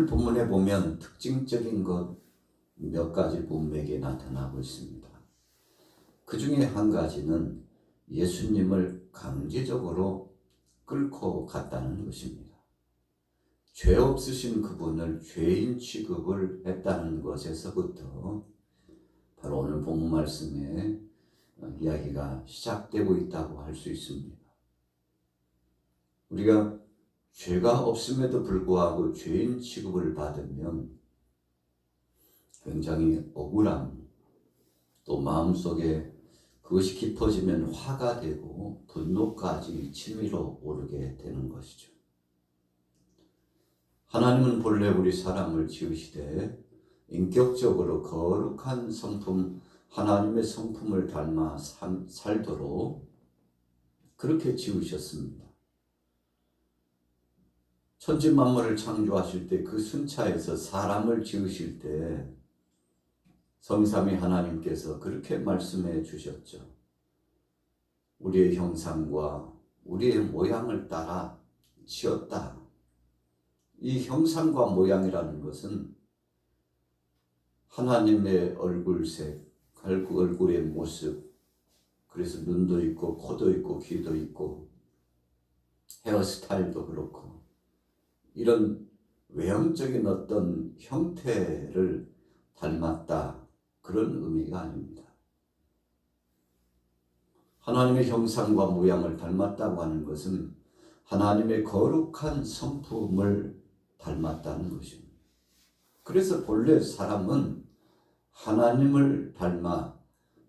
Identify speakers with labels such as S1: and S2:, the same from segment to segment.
S1: 오늘 본문에 보면 특징적인 것 몇 가지 본맥에 나타나고 있습니다. 그 중에 한 가지는 예수님을 강제적으로 끌고 갔다는 것입니다. 죄 없으신 그분을 죄인 취급을 했다는 것에서부터 바로 오늘 본문 말씀에 이야기가 시작되고 있다고 할 수 있습니다. 우리가 죄가 없음에도 불구하고 죄인 취급을 받으면 굉장히 억울함, 또 마음속에 그것이 깊어지면 화가 되고 분노까지 치밀어 오르게 되는 것이죠. 하나님은 본래 우리 사람을 지으시되 인격적으로 거룩한 성품, 하나님의 성품을 닮아 살도록 그렇게 지으셨습니다. 천지 만물을 창조하실 때 그 순차에서 사람을 지으실 때 성삼위 하나님께서 그렇게 말씀해 주셨죠. 우리의 형상과 우리의 모양을 따라 지었다. 이 형상과 모양이라는 것은 하나님의 얼굴색, 얼굴의 모습, 그래서 눈도 있고 코도 있고 귀도 있고 헤어스타일도 그렇고 이런 외형적인 어떤 형태를 닮았다. 그런 의미가 아닙니다. 하나님의 형상과 모양을 닮았다고 하는 것은 하나님의 거룩한 성품을 닮았다는 것입니다. 그래서 본래 사람은 하나님을 닮아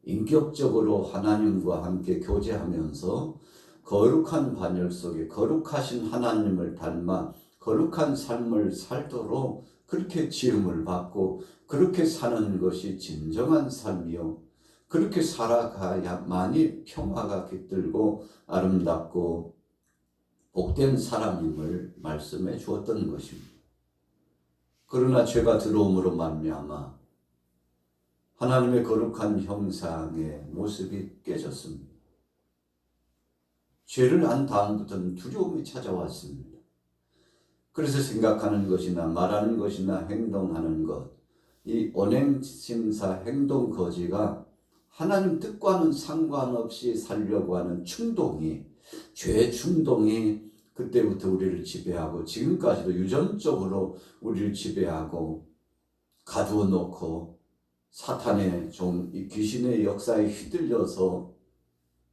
S1: 인격적으로 하나님과 함께 교제하면서 거룩한 반열 속에 거룩하신 하나님을 닮아 거룩한 삶을 살도록 그렇게 지음을 받고 그렇게 사는 것이 진정한 삶이요. 그렇게 살아가야만이 평화가 깃들고 아름답고 복된 사람임을 말씀해 주었던 것입니다. 그러나 죄가 들어옴으로 말미암아 하나님의 거룩한 형상의 모습이 깨졌습니다. 죄를 안 다음부터는 두려움이 찾아왔습니다. 그래서 생각하는 것이나 말하는 것이나 행동하는 것, 이 언행심사 행동거지가 하나님 뜻과는 상관없이 살려고 하는 충동이, 죄 충동이 그때부터 우리를 지배하고 지금까지도 유전적으로 우리를 지배하고 가두어 놓고 사탄의 종, 이 귀신의 역사에 휘둘려서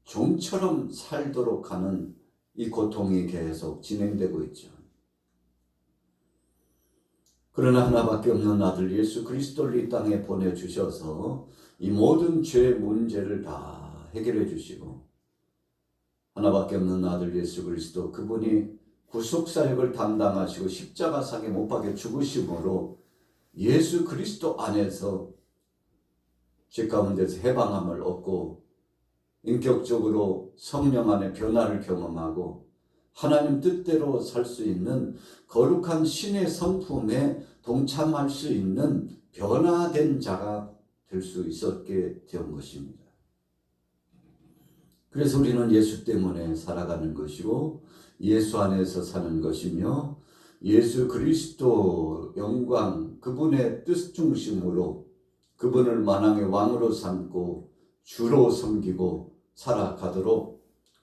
S1: 종처럼 살도록 하는 이 고통이 계속 진행되고 있죠. 그러나 하나밖에 없는 아들 예수 그리스도를 이 땅에 보내주셔서 이 모든 죄의 문제를 다 해결해 주시고 하나밖에 없는 아들 예수 그리스도 그분이 구속사역을 담당하시고 십자가상에 못 박혀 죽으심으로 예수 그리스도 안에서 죄 가운데서 해방함을 얻고 인격적으로 성령 안에 변화를 경험하고 하나님 뜻대로 살 수 있는 거룩한 신의 성품에 동참할 수 있는 변화된 자가 될 수 있었게 된 것입니다. 그래서 우리는 예수 때문에 살아가는 것이고 예수 안에서 사는 것이며 예수 그리스도 영광 그분의 뜻 중심으로 그분을 만왕의 왕으로 삼고 주로 섬기고 살아가도록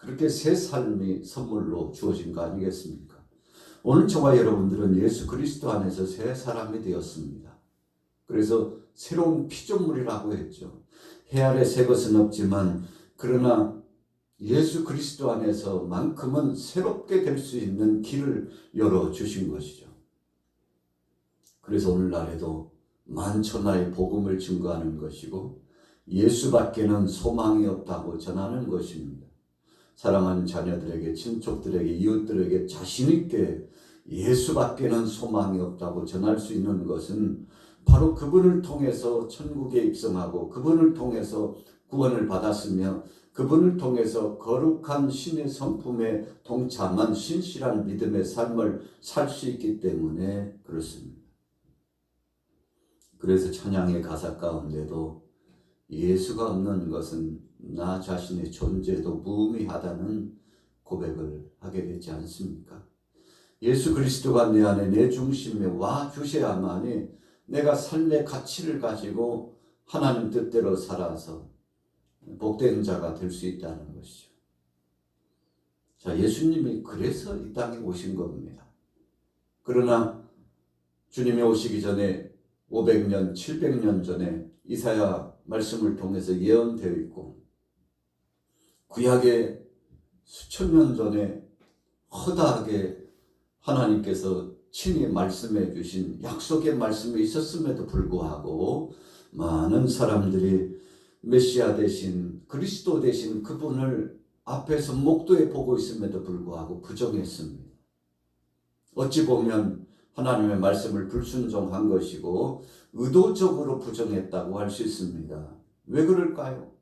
S1: 그렇게 새 삶이 선물로 주어진 거 아니겠습니까? 오늘 저와 여러분들은 예수 그리스도 안에서 새 사람이 되었습니다. 그래서 새로운 피조물이라고 했죠. 해 아래 새 것은 없지만 그러나 예수 그리스도 안에서만큼은 새롭게 될 수 있는 길을 열어주신 것이죠. 그래서 오늘날에도 만천하의 복음을 증거하는 것이고 예수밖에는 소망이 없다고 전하는 것입니다. 사랑하는 자녀들에게, 친척들에게, 이웃들에게 자신있게 예수밖에는 소망이 없다고 전할 수 있는 것은 바로 그분을 통해서 천국에 입성하고 그분을 통해서 구원을 받았으며 그분을 통해서 거룩한 신의 성품에 동참한 신실한 믿음의 삶을 살 수 있기 때문에 그렇습니다. 그래서 찬양의 가사 가운데도 예수가 없는 것은 나 자신의 존재도 무의미하다는 고백을 하게 되지 않습니까? 예수 그리스도가 내 안에 내 중심에 와 주셔야만이 내가 삶의 가치를 가지고 하나님 뜻대로 살아서 복된 자가 될 수 있다는 것이죠. 자, 예수님이 그래서 이 땅에 오신 겁니다. 그러나 주님이 오시기 전에 500년, 700년 전에 이사야 말씀을 통해서 예언되어 있고 구약의 수천 년 전에 허다하게 하나님께서 친히 말씀해 주신 약속의 말씀이 있었음에도 불구하고 많은 사람들이 메시아 대신 그리스도 대신 그분을 앞에서 목도해 보고 있음에도 불구하고 부정했습니다. 어찌 보면 하나님의 말씀을 불순종한 것이고 의도적으로 부정했다고 할 수 있습니다. 왜 그럴까요?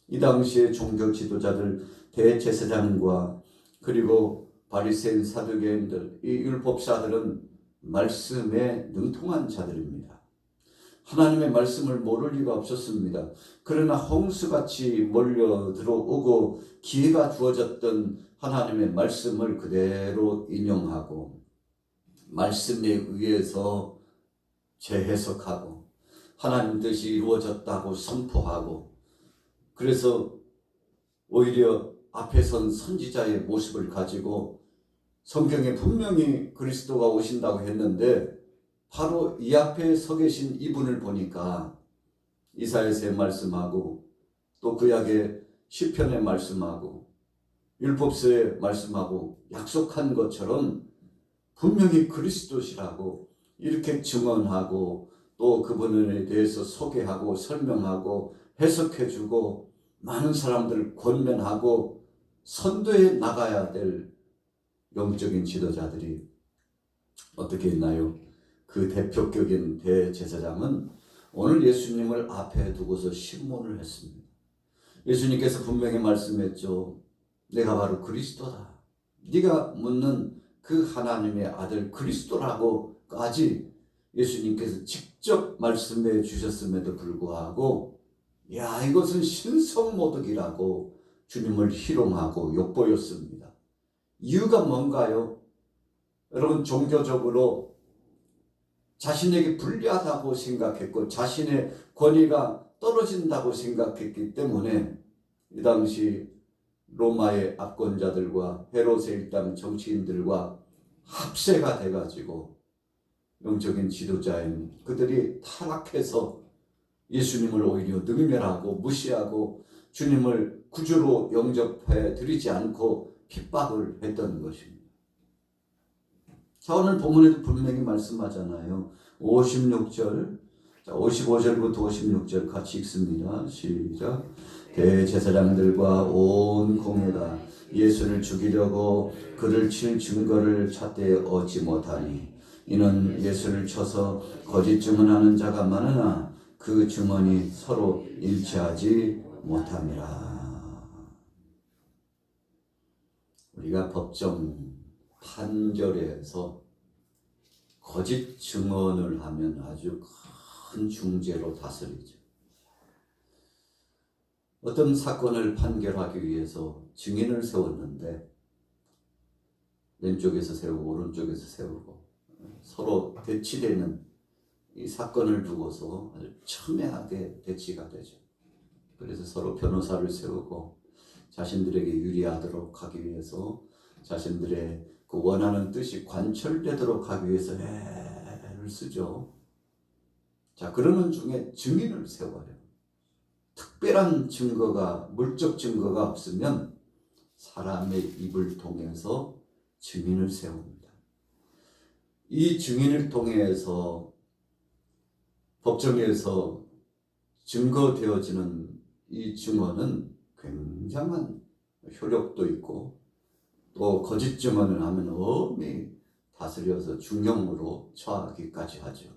S1: 이 당시에 종교 지도자들, 대제사장과 그리고 바리새인 사두개인들, 이 율법사들은 말씀에 능통한 자들입니다. 하나님의 말씀을 모를 리가 없었습니다. 그러나 홍수같이 몰려 들어오고 기회가 주어졌던 하나님의 말씀을 그대로 인용하고 말씀에 의해서 재해석하고 하나님 뜻이 이루어졌다고 선포하고 그래서 오히려 앞에 선 선지자의 모습을 가지고 성경에 분명히 그리스도가 오신다고 했는데 바로 이 앞에 서 계신 이분을 보니까 이사야서에 말씀하고 또 구약의 시편에 말씀하고 율법서에 말씀하고 약속한 것처럼 분명히 그리스도시라고 이렇게 증언하고 또 그분에 대해서 소개하고 설명하고 해석해주고 많은 사람들을 권면하고 선도해 나가야 될 영적인 지도자들이 어떻게 있나요? 그 대표격인 대제사장은 오늘 예수님을 앞에 두고서 신문을 했습니다. 예수님께서 분명히 말씀했죠. 내가 바로 그리스도다. 네가 묻는 그 하나님의 아들 그리스도라고까지 예수님께서 직접 말씀해 주셨음에도 불구하고 야 이것은 신성모독이라고 주님을 희롱하고 욕보였습니다. 이유가 뭔가요? 여러분 종교적으로 자신에게 불리하다고 생각했고 자신의 권위가 떨어진다고 생각했기 때문에 이 당시 로마의 압권자들과 헤롯의 일당 정치인들과 합세가 돼가지고 영적인 지도자인 그들이 타락해서 예수님을 오히려 능멸하고 무시하고 주님을 구주로 영접해 드리지 않고 핍박을 했던 것입니다. 자, 오늘 본문에도 분명히 말씀하잖아요. 56절, 55절부터 56절 같이 읽습니다. 시작. 대제사장들과 온 공회가 예수를 죽이려고 그를 칠 증거를 찾되 얻지 못하니 이는 예수를 쳐서 거짓 증언하는 자가 많으나 그 증언이 서로 일치하지 못함이라. 우리가 법정 판결에서 거짓 증언을 하면 아주 큰 중죄로 다스리죠. 어떤 사건을 판결하기 위해서 증인을 세웠는데 왼쪽에서 세우고 오른쪽에서 세우고 서로 대치되는 이 사건을 두고서 아주 첨예하게 대치가 되죠. 그래서 서로 변호사를 세우고 자신들에게 유리하도록 하기 위해서 자신들의 그 원하는 뜻이 관철되도록 하기 위해서 애를 쓰죠. 자, 그러는 중에 증인을 세워요. 특별한 증거가, 물적 증거가 없으면 사람의 입을 통해서 증인을 세웁니다. 이 증인을 통해서 법정에서 증거되어지는 이 증언은 굉장한 효력도 있고 또 거짓 증언을 하면 엄히 다스려서 중형으로 처하기까지 하죠.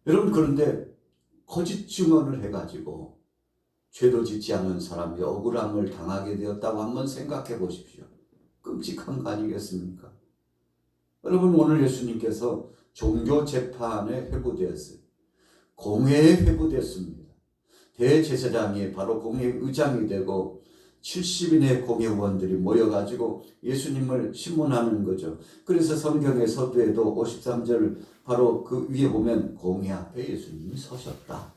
S1: 여러분 그런데 거짓 증언을 해가지고 죄도 짓지 않은 사람이 억울함을 당하게 되었다고 한번 생각해 보십시오. 끔찍한 거 아니겠습니까? 여러분 오늘 예수님께서 종교 재판에 회부되었어요. 공회에 회부됐습니다. 대제사장이 바로 공회의 의장이 되고 70인의 공회원들이 모여가지고 예수님을 신문하는 거죠. 그래서 성경의 서두에도 53절 바로 그 위에 보면 공회 앞에 예수님이 서셨다.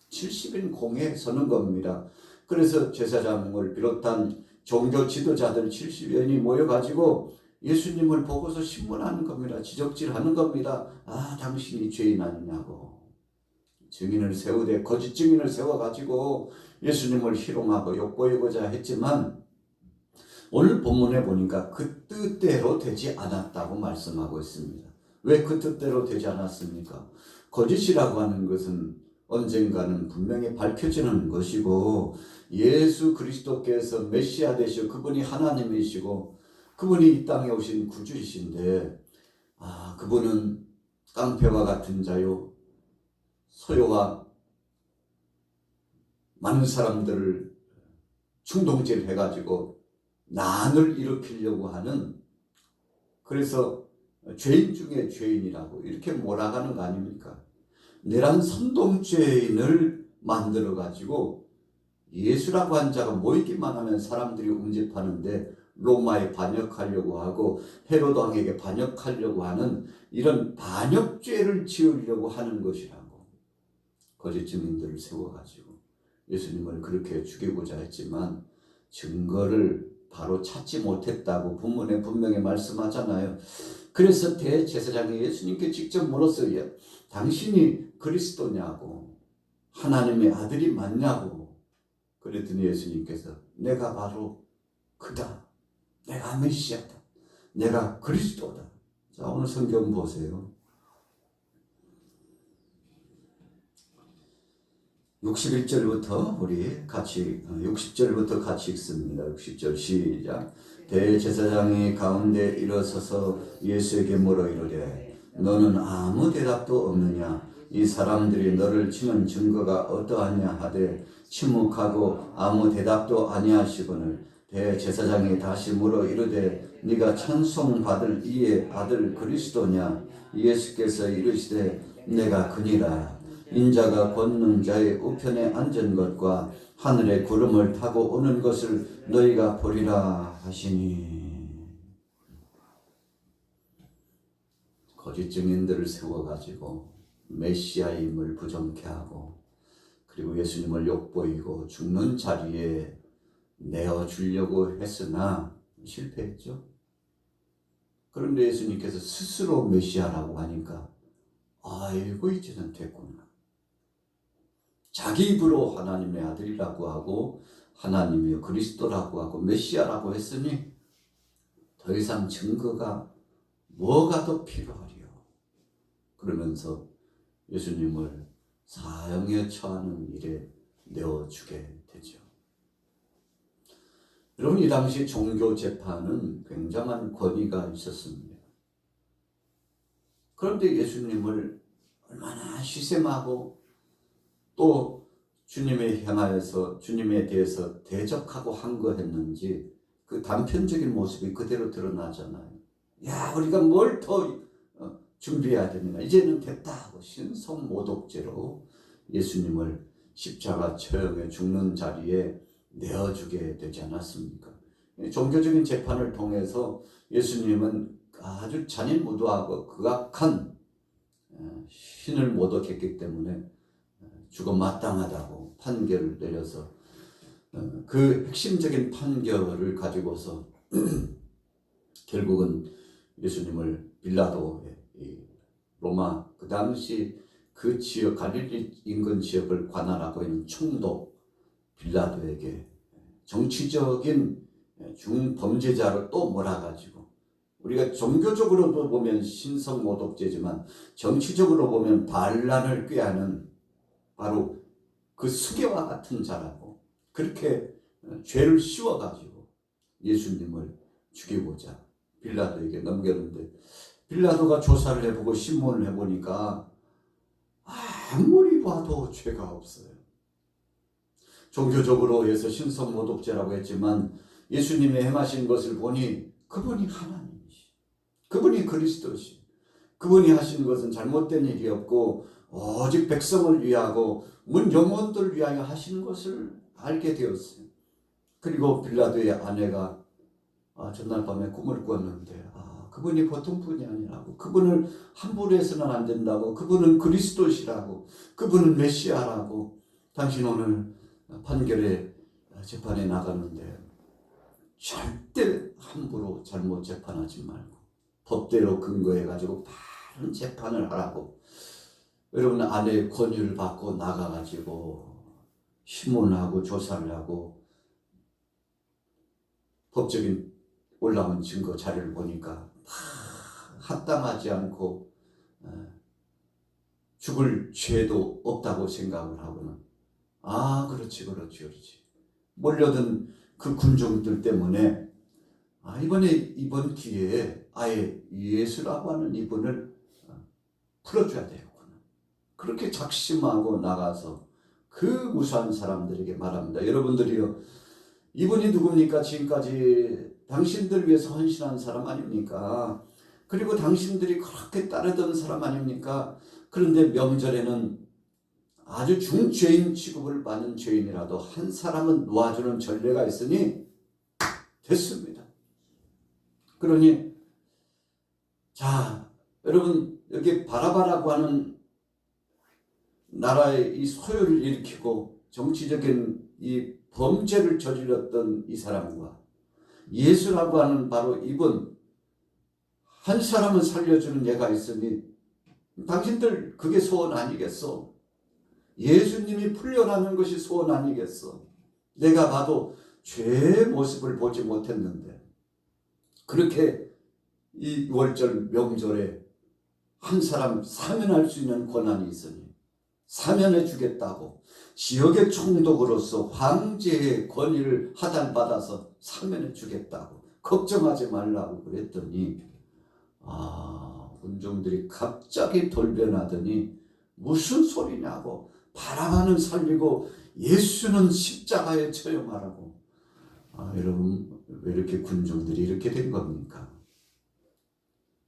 S1: 70인 공회에 서는 겁니다. 그래서 제사장을 비롯한 종교 지도자들 70여인이 모여가지고 예수님을 보고서 신문하는 겁니다. 지적질하는 겁니다. 아, 당신이 죄인 아니냐고. 증인을 세우되 거짓 증인을 세워가지고 예수님을 희롱하고 욕보이고자 했지만 오늘 본문에 보니까 그 뜻대로 되지 않았다고 말씀하고 있습니다. 왜 그 뜻대로 되지 않았습니까? 거짓이라고 하는 것은 언젠가는 분명히 밝혀지는 것이고 예수 그리스도께서 메시아 되시고 그분이 하나님이시고 그분이 이 땅에 오신 구주이신데 그분은 깡패와 같은 자요 소요와 많은 사람들을 충동질 해가지고 난을 일으키려고 하는 그래서 죄인 중에 죄인이라고 이렇게 몰아가는 거 아닙니까? 내란 선동죄인을 만들어가지고 예수라고 한 자가 모이기만 하면 사람들이 응집하는데 로마에 반역하려고 하고 헤로드 왕에게 반역하려고 하는 이런 반역죄를 지으려고 하는 것이라고 거짓 증인들을 세워가지고 예수님을 그렇게 죽이고자 했지만 증거를 바로 찾지 못했다고 본문에 분명히 말씀하잖아요. 그래서 대제사장이 예수님께 직접 물었어요. 당신이 그리스도냐고 하나님의 아들이 맞냐고. 그랬더니 예수님께서 내가 바로 그다. 내가 메시아다. 내가 그리스도다. 자, 오늘 성경 보세요. 61절부터 우리 같이 60절부터 같이 읽습니다. 60절 시작. 대제사장이 가운데 일어서서 예수에게 물어 이르되 너는 아무 대답도 없느냐? 이 사람들이 너를 치는 증거가 어떠하냐 하되 침묵하고 아무 대답도 아니하시거늘 대제사장이 다시 물어 이르되 네가 찬송받을 이의 아들 그리스도냐? 예수께서 이르시되 내가 그니라. 인자가 권능자의 우편에 앉은 것과 하늘의 구름을 타고 오는 것을 너희가 보리라 하시니. 거짓 증인들을 세워가지고 메시아임을 부정케 하고 그리고 예수님을 욕보이고 죽는 자리에 내어주려고 했으나 실패했죠. 그런데 예수님께서 스스로 메시아라고 하니까 아이고 이제는 됐구나. 자기 입으로 하나님의 아들이라고 하고 하나님이 그리스도라고 하고 메시아라고 했으니 더 이상 증거가 뭐가 더 필요하리요. 그러면서 예수님을 사형에 처하는 일에 내어주게 되죠. 여러분, 이 당시 종교 재판은 굉장한 권위가 있었습니다. 그런데 예수님을 얼마나 시샘하고 또 주님에 향하여서 주님에 대해서 대적하고 항거했는지 그 단편적인 모습이 그대로 드러나잖아요. 야, 우리가 뭘 더 준비해야 되느냐. 이제는 됐다 하고 신성모독죄로 예수님을 십자가 처형에 죽는 자리에 내어주게 되지 않았습니까? 종교적인 재판을 통해서 예수님은 아주 잔인무도하고 극악한 신을 모독했기 때문에 죽어 마땅하다고 판결을 내려서 그 핵심적인 판결을 가지고서 결국은 예수님을 빌라도의 로마 그 당시 그 지역 갈릴리 인근 지역을 관할하고 있는 총독 빌라도에게 정치적인 중범죄자로 또 몰아가지고 우리가 종교적으로도 보면 신성모독죄지만 정치적으로 보면 반란을 꾀하는 바로 그 수괴와 같은 자라고 그렇게 죄를 씌워가지고 예수님을 죽이고자 빌라도에게 넘겼는데 빌라도가 조사를 해보고 신문을 해보니까 아무리 봐도 죄가 없어요. 종교적으로 해서 신성모독죄라고 했지만 예수님이 행하신 것을 보니 그분이 하나님이시, 그분이 그리스도시, 그분이 하신 것은 잘못된 일이 없고 오직 백성을 위하고 문 영혼들을 위하여 하시는 것을 알게 되었어요. 그리고 빌라도의 아내가 전날 밤에 꿈을 꿨는데 그분이 보통 분이 아니라고, 그분을 함부로 해서는 안 된다고, 그분은 그리스도시라고, 그분은 메시아라고, 당신 오늘 판결에 재판에 나가는데 절대 함부로 잘못 재판하지 말고 법대로 근거해 가지고 바른 재판을 하라고. 여러분, 아내의 권유를 받고 나가가지고 신문하고 조사를 하고 법적인 올라온 증거 자료를 보니까 다 합당하지 않고 죽을 죄도 없다고 생각을 하고는 그렇지 몰려든 그 군중들 때문에 이번 기회에 아예 예수라고 하는 이분을 풀어줘야 되겠구나, 그렇게 작심하고 나가서 그 무수한 사람들에게 말합니다. 여러분들이요, 이분이 누굽니까? 지금까지 당신들 위해서 헌신한 사람 아닙니까? 그리고 당신들이 그렇게 따르던 사람 아닙니까? 그런데 명절에는 아주 중죄인 취급을 받는 죄인이라도 한 사람은 놓아주는 전례가 있으니 됐습니다. 그러니 자, 여러분, 여기 바라바라고 하는 나라의 이 소요를 일으키고 정치적인 이 범죄를 저질렀던 이 사람과 예수라고 하는 바로 이분 한 사람은 살려주는 예가 있으니 당신들 그게 소원 아니겠어? 예수님이 풀려나는 것이 소원 아니겠어? 내가 봐도 죄의 모습을 보지 못했는데 그렇게 이 월절 명절에 한 사람 사면할 수 있는 권한이 있으니 사면해 주겠다고, 지역의 총독으로서 황제의 권위를 하달받아서 사면해 주겠다고, 걱정하지 말라고 그랬더니 군중들이 갑자기 돌변하더니 무슨 소리냐고, 바라바는 살리고 예수는 십자가에 처형하라고. 여러분, 왜 이렇게 군중들이 이렇게 된 겁니까?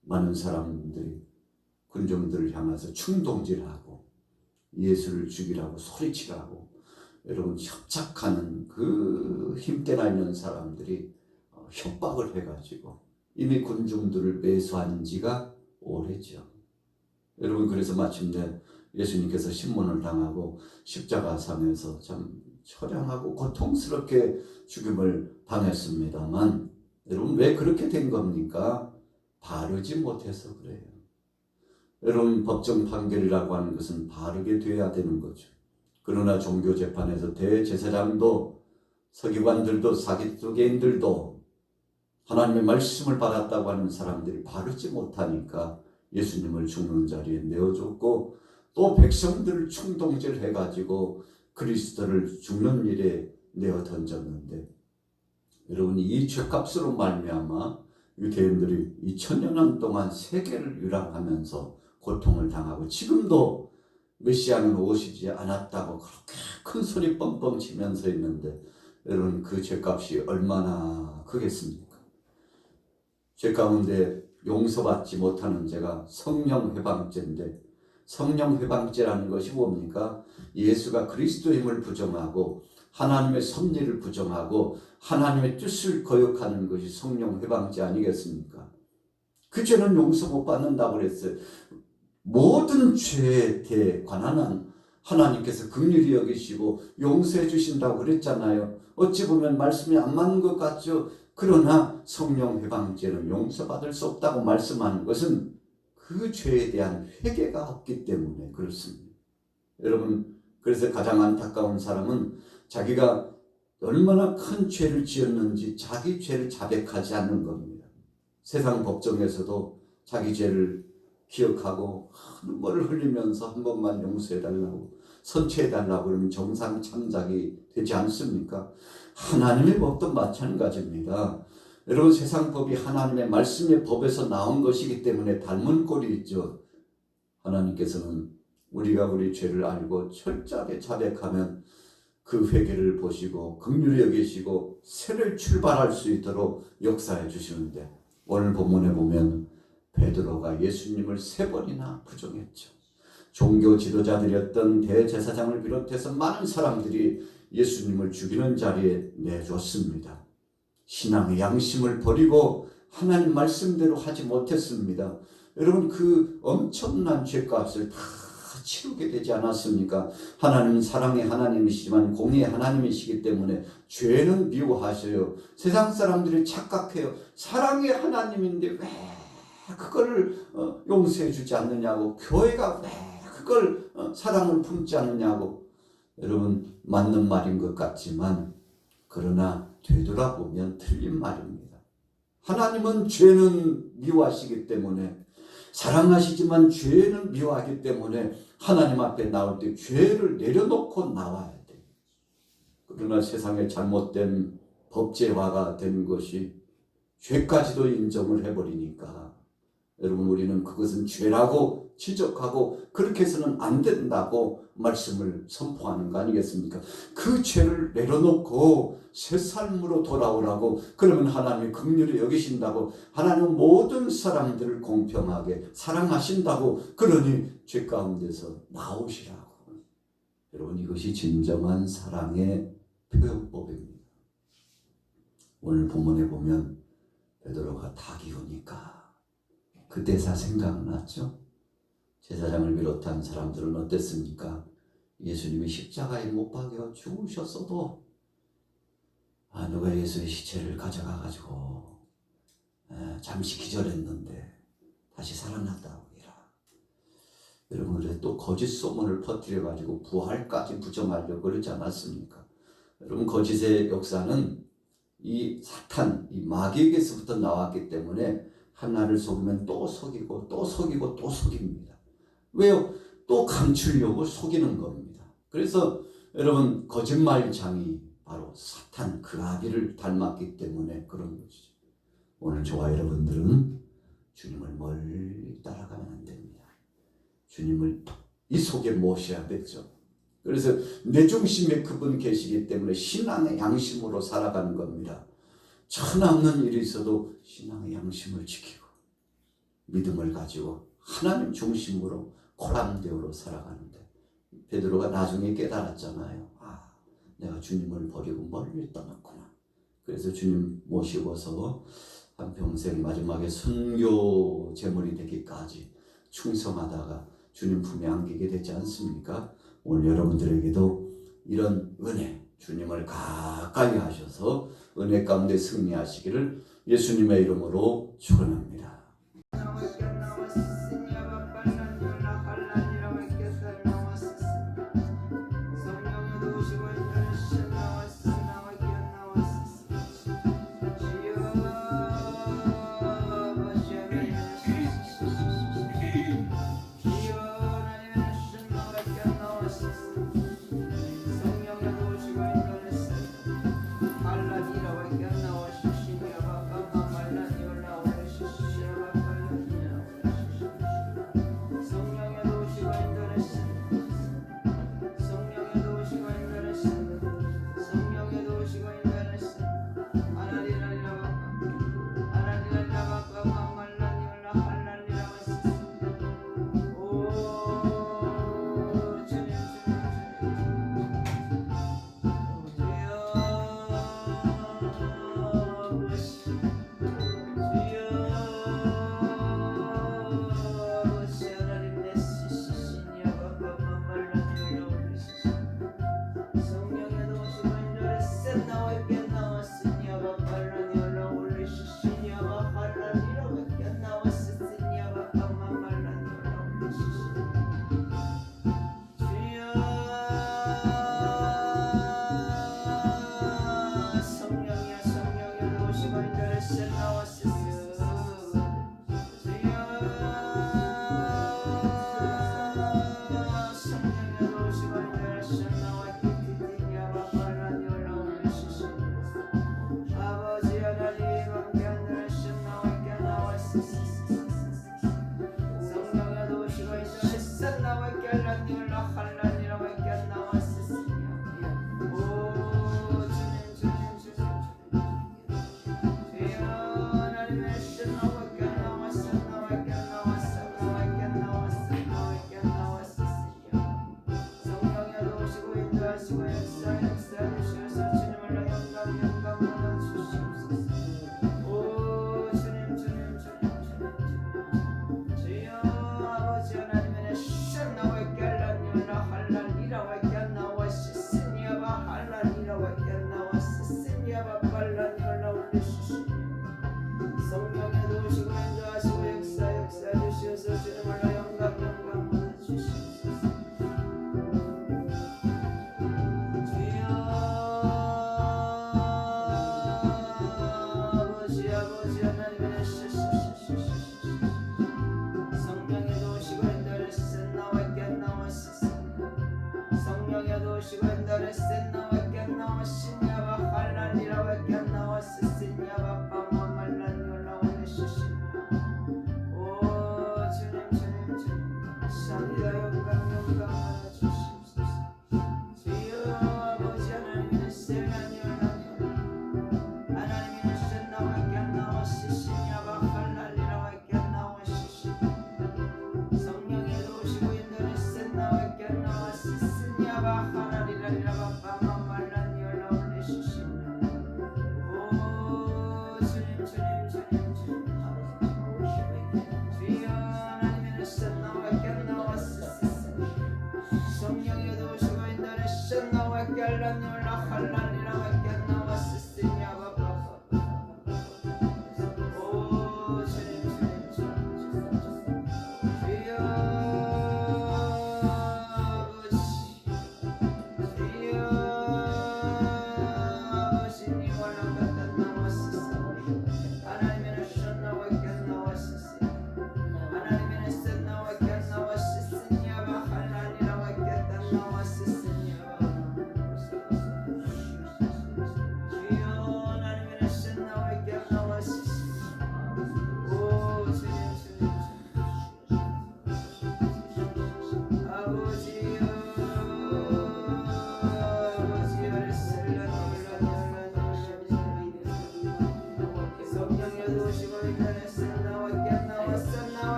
S1: 많은 사람들이 군중들을 향해서 충동질하고 예수를 죽이라고 소리치라고, 여러분, 협착하는 그 힘께나 있는 사람들이 협박을 해가지고 이미 군중들을 매수한 지가 오래죠. 여러분, 그래서 마침내 예수님께서 신문을 당하고 십자가상에서 참 처량하고 고통스럽게 죽임을 당했습니다만, 여러분, 왜 그렇게 된 겁니까? 바르지 못해서 그래요. 여러분, 법정 판결이라고 하는 것은 바르게 돼야 되는 거죠. 그러나 종교재판에서 대제사장도 서기관들도 사기두개인들도 하나님의 말씀을 받았다고 하는 사람들이 바르지 못하니까 예수님을 죽는 자리에 내어줬고, 또 백성들을 충동질해가지고 그리스도를 죽는 일에 내어 던졌는데, 여러분, 이 죄값으로 말미암아 유대인들이 2000년 동안 세계를 유랑하면서 고통을 당하고 지금도 메시아는 오시지 않았다고 그렇게 큰 소리 뻥뻥 치면서 있는데, 여러분, 그 죄값이 얼마나 크겠습니까? 죄 가운데 용서받지 못하는 죄가 성령회방죄인데, 성령회방죄라는 것이 뭡니까? 예수가 그리스도임을 부정하고 하나님의 섭리를 부정하고 하나님의 뜻을 거역하는 것이 성령회방죄 아니겠습니까? 그 죄는 용서 못 받는다고 그랬어요. 모든 죄에 대해 관한 하나님께서 긍휼히 여기시고 용서해 주신다고 그랬잖아요. 어찌 보면 말씀이 안 맞는 것 같죠. 그러나 성령회방죄는 용서받을 수 없다고 말씀하는 것은 그 죄에 대한 회개가 없기 때문에 그렇습니다. 여러분, 그래서 가장 안타까운 사람은 자기가 얼마나 큰 죄를 지었는지 자기 죄를 자백하지 않는 겁니다. 세상 법정에서도 자기 죄를 기억하고 눈물을 흘리면서 한 번만 용서해달라고, 선처해달라고 그러면 정상 참작이 되지 않습니까? 하나님의 법도 마찬가지입니다. 여러분, 세상 법이 하나님의 말씀의 법에서 나온 것이기 때문에 닮은 꼴이 있죠. 하나님께서는 우리가 우리 죄를 알고 철저하게 자백하면 그 회개를 보시고 긍휼히 여기시고 새를 출발할 수 있도록 역사해 주시는데, 오늘 본문에 보면 베드로가 예수님을 3번이나 부정했죠. 종교 지도자들이었던 대제사장을 비롯해서 많은 사람들이 예수님을 죽이는 자리에 내줬습니다. 신앙의 양심을 버리고 하나님 말씀대로 하지 못했습니다. 여러분, 그 엄청난 죄값을 다 치르게 되지 않았습니까? 하나님은 사랑의 하나님이시지만 공의의 하나님이시기 때문에 죄는 미워하셔요. 세상 사람들이 착각해요. 사랑의 하나님인데 왜 그걸 용서해 주지 않느냐고, 교회가 왜 그걸 사랑을 품지 않느냐고. 여러분, 맞는 말인 것 같지만 그러나 되돌아보면 틀린 말입니다. 하나님은 죄는 미워하시기 때문에, 사랑하시지만 죄는 미워하기 때문에 하나님 앞에 나올 때 죄를 내려놓고 나와야 돼요. 그러나 세상에 잘못된 법제화가 된 것이 죄까지도 인정을 해버리니까 여러분, 우리는 그것은 죄라고 지적하고 그렇게 해서는 안 된다고 말씀을 선포하는 거 아니겠습니까? 그 죄를 내려놓고 새 삶으로 돌아오라고, 그러면 하나님이 긍휼히 여기신다고, 하나님은 모든 사람들을 공평하게 사랑하신다고, 그러니 죄 가운데서 나오시라고. 여러분, 이것이 진정한 사랑의 표현법입니다. 오늘 본문에 보면 베드로가 닭이 오니까 그 대사 생각났죠? 제사장을 비롯한 사람들은 어땠습니까? 예수님이 십자가에 못 박여 죽으셨어도 누가 예수의 시체를 가져가가지고 잠시 기절했는데 다시 살아났다고 해라. 여러분, 그래 또 거짓 소문을 퍼뜨려가지고 부활까지 부정하려고 그러지 않았습니까? 여러분, 거짓의 역사는 이 사탄, 이 마귀에게서부터 나왔기 때문에 하나를 속이면 또 속이고 또 속이고 또 속입니다. 왜요? 또 감추려고 속이는 겁니다. 그래서 여러분, 거짓말장이 바로 사탄, 그 아비를 닮았기 때문에 그런 것이죠. 오늘 저와 여러분들은 주님을 멀리 따라가면 안 됩니다. 주님을 이 속에 모셔야 되죠. 그래서 내 중심에 그분 계시기 때문에 신앙의 양심으로 살아가는 겁니다. 천없는 일이 있어도 신앙의 양심을 지키고 믿음을 가지고 하나님 중심으로 고람대오로 살아가는데, 베드로가 나중에 깨달았잖아요. 내가 주님을 버리고 멀리 떠났구나. 그래서 주님 모시고서 한평생 마지막에 선교 제물이 되기까지 충성하다가 주님 품에 안기게 되지 않습니까? 오늘 여러분들에게도 이런 은혜, 주님을 가까이 하셔서 은혜 가운데 승리하시기를 예수님의 이름으로 축원합니다.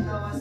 S2: 나와